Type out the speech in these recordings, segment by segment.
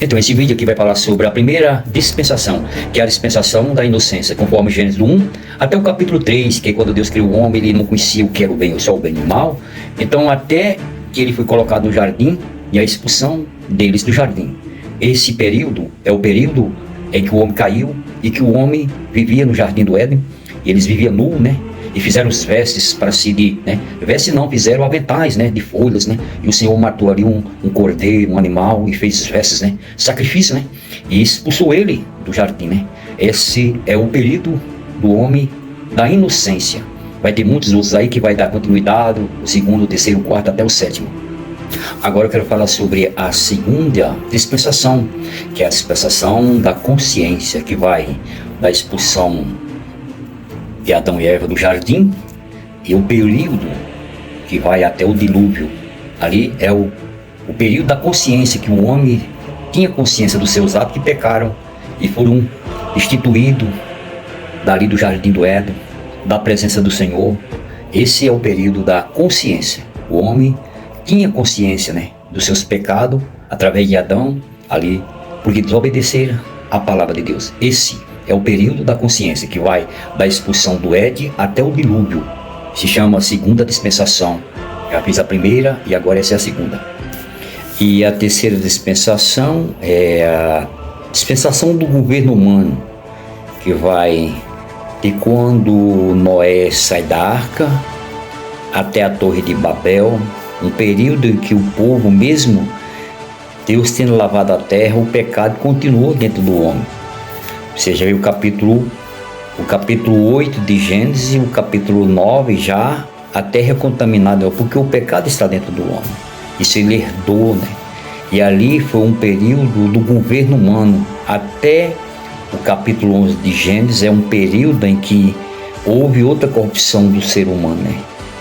Então, esse vídeo aqui vai falar sobre a primeira dispensação, que é a dispensação da inocência, conforme Gênesis do 1 até o capítulo 3, que é quando Deus criou o homem, ele não conhecia o que era o bem, só o bem e o mal. Então, até que ele foi colocado no jardim e a expulsão deles do jardim. Esse período é o período em que o homem caiu e que o homem vivia no jardim do Éden. E eles viviam nu, né? E fizeram os vestes para si né? Vestes não, fizeram aventais, né? De folhas, né? E o Senhor matou ali um cordeiro, um animal, e fez vestes, né? Sacrifício, né? E expulsou ele do jardim, né? Esse é o período do homem da inocência. Vai ter muitos outros aí que vai dar continuidade, o segundo, o terceiro, o quarto, até o sétimo. Agora eu quero falar sobre a segunda dispensação, que é a dispensação da consciência, que vai da expulsão de Adão e Eva do jardim, e o período que vai até o dilúvio. Ali é o período da consciência, que o homem tinha consciência dos seus atos que pecaram e foram destituídos dali do jardim do Éden, da presença do Senhor. Esse é o período da consciência. O homem tinha consciência, né, dos seus pecados através de Adão ali, porque desobedeceram a palavra de Deus. Esse é o período da consciência, que vai da expulsão do Éden até o dilúvio. Se chama segunda dispensação. Já fiz a primeira e agora essa é a segunda. E a terceira dispensação é a dispensação do governo humano, que vai de quando Noé sai da arca até a Torre de Babel, um período em que o povo, mesmo Deus tendo lavado a terra, o pecado continuou dentro do homem. Você já viu o capítulo 8 de Gênesis e o capítulo 9 já, a terra é contaminada, porque o pecado está dentro do homem. Isso ele herdou, né? E ali foi um período do governo humano. Até o capítulo 11 de Gênesis é um período em que houve outra corrupção do ser humano, né?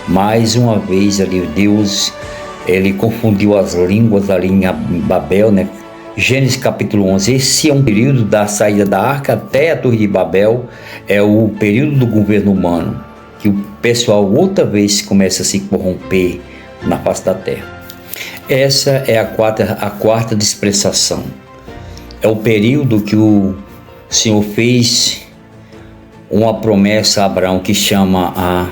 Mais uma vez ali Deus, ele confundiu as línguas ali em Babel, né? Gênesis capítulo 11, esse é um período da saída da arca até a Torre de Babel, é o período do governo humano, que o pessoal outra vez começa a se corromper na face da terra. Essa é a quarta dispensação. É o período que o Senhor fez uma promessa a Abraão, que chama a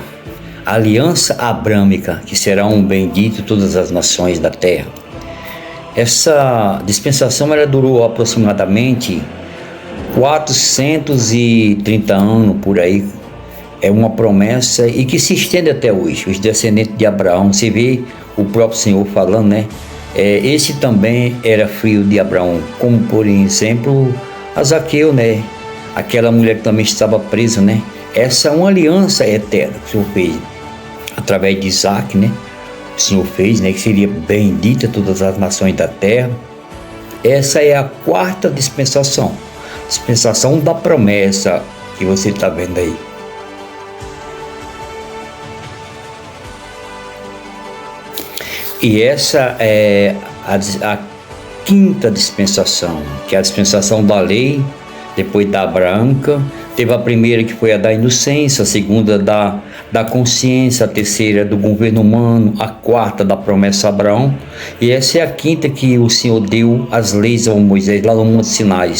aliança abrâmica, que será um bendito todas as nações da terra. Essa dispensação ela durou aproximadamente 430 anos por aí. É uma promessa e que se estende até hoje. Os descendentes de Abraão, você vê o próprio Senhor falando, né? Esse também era filho de Abraão, como por exemplo a Zaqueu, né? Aquela mulher que também estava presa, né? Essa é uma aliança eterna que o Senhor fez através de Isaac, né? O Senhor fez, né, que seria bendita todas as nações da terra. Essa é a quarta dispensação, dispensação da promessa que você está vendo aí. E essa é a quinta dispensação, que é a dispensação da lei, depois da branca. Teve a primeira, que foi a da inocência, a segunda da consciência, a terceira do governo humano, a quarta da promessa a Abraão, e essa é a quinta, que o Senhor deu as leis a Moisés lá no Monte Sinai,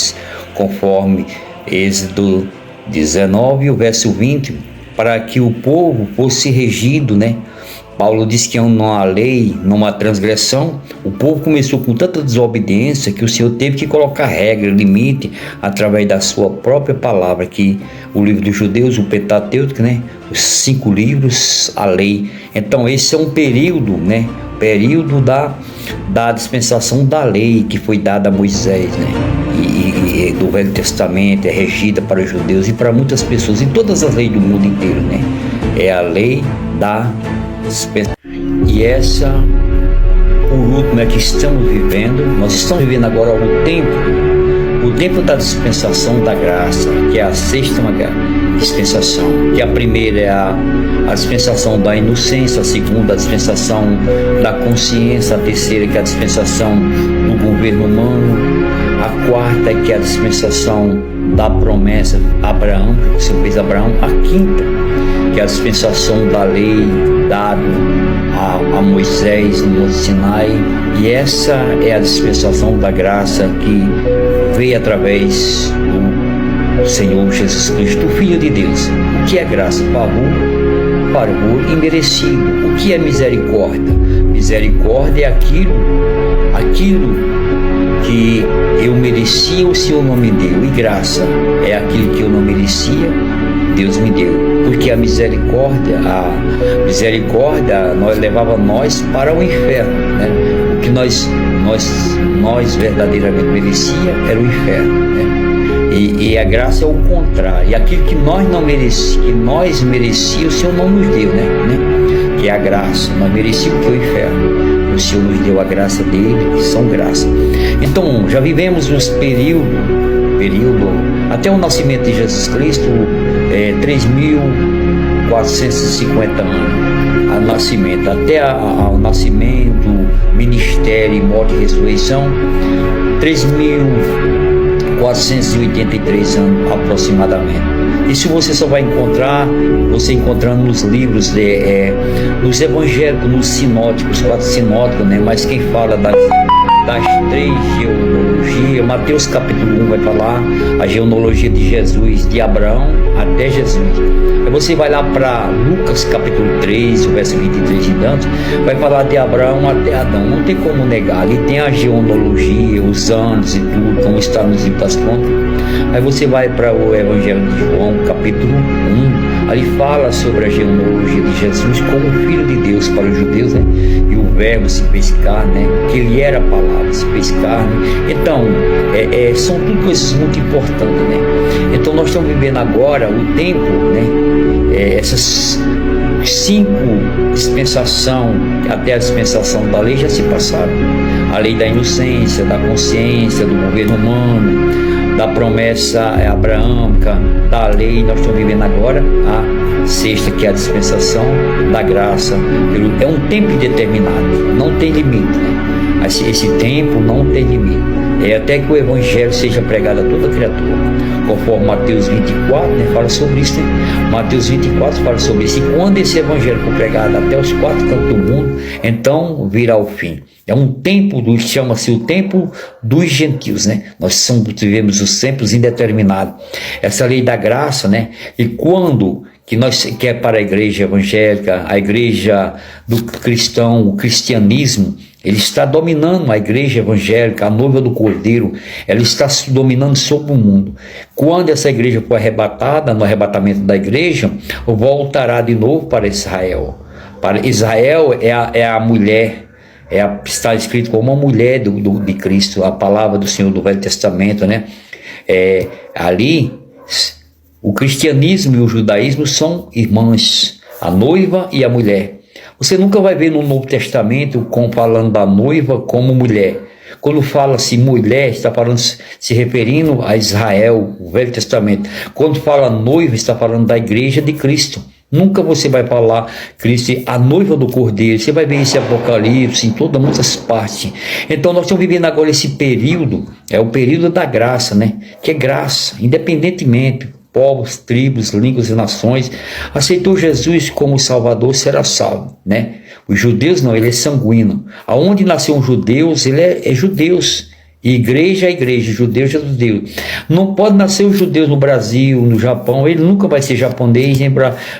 conforme Êxodo 19, o verso 20, para que o povo fosse regido, né? Paulo diz que não há lei, não há transgressão. O povo começou com tanta desobediência que o Senhor teve que colocar regra, limite, através da sua própria palavra, que o livro dos judeus, o Pentateuco, né? Os 5 livros, a lei. Então esse é um período, né? Período da dispensação da lei que foi dada a Moisés, né? E do Velho Testamento, é regida para os judeus e para muitas pessoas, e todas as leis do mundo inteiro, né? É a lei da dispensação. E essa, por último, é que estamos vivendo. Nós estamos vivendo agora o tempo da dispensação da graça, que é a sexta dispensação, que a primeira é a dispensação da inocência, a segunda a dispensação da consciência, a terceira que é a dispensação do governo humano, a quarta que é a dispensação da promessa a Abraão, que o Senhor fez a Abraão, a quinta que é a dispensação da lei dado a Moisés no Monte Sinai, e essa é a dispensação da graça que veio através do Senhor Jesus Cristo, o Filho de Deus. O que é graça? Favor imerecido. O que é misericórdia? Misericórdia é aquilo que eu merecia, o Senhor não me deu, e graça é aquilo que eu não merecia, Deus me deu. Porque a misericórdia levava nós para o inferno, né? O que nós verdadeiramente merecia era o inferno, né? E a graça é o contrário. E aquilo que nós merecíamos, o Senhor não nos deu, né? Que é a graça. Nós merecíamos que o inferno. O Senhor nos deu a graça dele, que são graça. Então, já vivemos uns período até o nascimento de Jesus Cristo, 3.450 anos. A nascimento, até ao nascimento, ministério, morte e ressurreição, 3.483 anos aproximadamente. Isso você só vai encontrando nos livros, nos evangélicos, nos sinóticos, 4 sinóticos, né? Mas quem fala das 3 genealogias, Mateus capítulo 1 vai falar a genealogia de Jesus, de Abraão até Jesus. Aí você vai lá para Lucas capítulo 3, o verso 23 e tantos, vai falar de Abraão até Adão. Não tem como negar, ali tem a genealogia, os anos e tudo, como está nos livros das contas. Aí você vai para o Evangelho de João capítulo 1, ali fala sobre a genealogia de Jesus como Filho de Deus para os judeus, né? E o verbo se fez carne, né? Que ele era a palavra, se fez carne. Então, são tudo coisas muito importantes, né? Então nós estamos vivendo agora o tempo, né? Essas 5 dispensações, até a dispensação da lei já se passaram. A lei da inocência, da consciência, do governo humano, da promessa abraâmica, da lei. Nós estamos vivendo agora a 6ª, que é a dispensação da graça. É um tempo determinado, não tem limite, né? Esse tempo não tem limite. Até que o Evangelho seja pregado a toda criatura, conforme Mateus 24, né, fala sobre isso, né? Mateus 24 fala sobre isso. E quando esse Evangelho for pregado até os 4 cantos do mundo, então virá o fim. É um tempo, chama-se o tempo dos gentios, né? Nós vivemos os tempos indeterminados. Essa lei da graça, né? E quando que é para a igreja evangélica, a igreja do cristão, o cristianismo, ele está dominando a igreja evangélica, a noiva do Cordeiro, ela está dominando sobre o mundo. Quando essa igreja for arrebatada, no arrebatamento da igreja, voltará de novo para Israel. Para Israel é a mulher, está escrito como uma mulher de Cristo, a palavra do Senhor do Velho Testamento, né? Ali, o cristianismo e o judaísmo são irmãs, a noiva e a mulher. Você nunca vai ver no Novo Testamento falando da noiva como mulher. Quando fala-se mulher, está falando, se referindo a Israel, o Velho Testamento. Quando fala noiva, está falando da igreja de Cristo. Nunca você vai falar Cristo, a noiva do Cordeiro. Você vai ver esse Apocalipse em todas muitas partes. Então nós estamos vivendo agora esse período, é o período da graça, né? Que é graça, independentemente. Povos, tribos, línguas e nações, aceitou Jesus como Salvador, será salvo, né? Os judeus não, ele é sanguíneo. Aonde nasceu um judeu, ele é judeus. Igreja é igreja, judeus é judeu. Não pode nascer os judeus no Brasil, no Japão, ele nunca vai ser japonês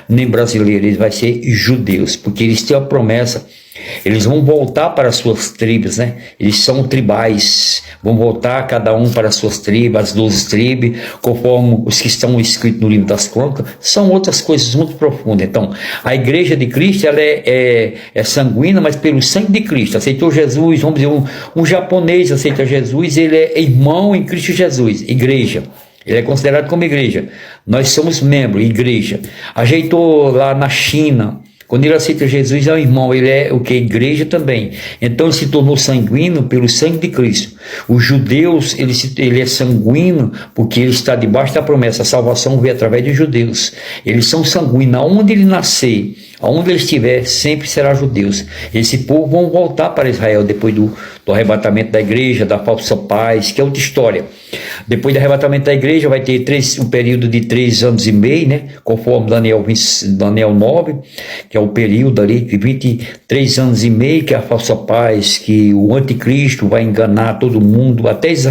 nem brasileiro, ele vai ser judeus, porque eles têm a promessa. Eles vão voltar para as suas tribos, né? Eles são tribais, vão voltar cada um para as suas tribos, as 12 tribos, conforme os que estão escritos no livro das Crônicas. São outras coisas muito profundas. Então, a igreja de Cristo, ela é sanguínea, mas pelo sangue de Cristo. Aceitou Jesus, vamos dizer, um japonês aceita Jesus, ele é irmão em Cristo Jesus, igreja. Ele é considerado como igreja. Nós somos membros, igreja. Ajeitou lá na China. Quando ele aceita Jesus, é um irmão, ele é o que? Igreja também. Então ele se tornou sanguíneo pelo sangue de Cristo. Os judeus, ele é sanguíneo porque ele está debaixo da promessa. A salvação veio através dos judeus. Eles são sanguíneos. Aonde ele nascer, aonde ele estiver, sempre será judeus. Esse povo vão voltar para Israel depois do arrebatamento da igreja, da falsa paz, que é outra história. Depois do arrebatamento da igreja vai ter um período de 3 anos e meio, né? Conforme Daniel 9, que é o período ali de 23 anos e meio, que é a falsa paz, que o anticristo vai enganar todo mundo, até Israel.